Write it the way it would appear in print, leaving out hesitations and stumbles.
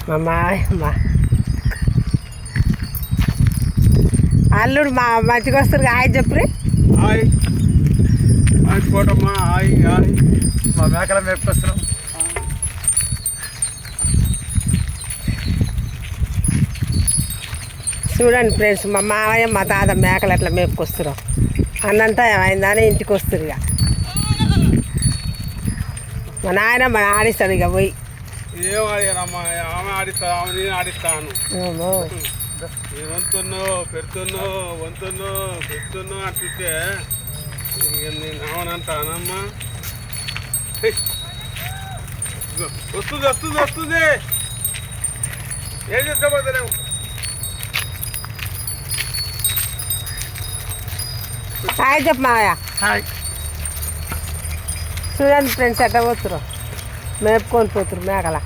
మా మాయమ్మ అల్లుడు మంచిగా వస్తారు హాయ్ చెప్పురి. Hi hi Kotamma, hi hi. మా మేకల మేపుకొస్తున్నాం. చూడండి ఫ్రెండ్స్, మా మావయ్య మా తాత మేకలు అట్లా మేపుకొస్తున్నాం. అన్నంతా ఏమైందని ఇంటికి వస్తారు. ఇక మా నాయన మన ఆడిస్తాడు ఇక పోయి. ఏం ఆడిగానమ్మా, ఆమె ఆడిస్తా, ఆమె నేను ఆడిస్తాను. నేను వంతున్నో అంటుంటే ఇక నేను ఆమెనంటానమ్మా. వస్తుంది ఏం చేసుకోబోతున్నావు? హాయ్ చెప్పు మావయ్య. హాయ్. చూడండి ఫ్రెండ్స్ ఎట్లా పోతురు, మేపుకొని పోతురు మేకల.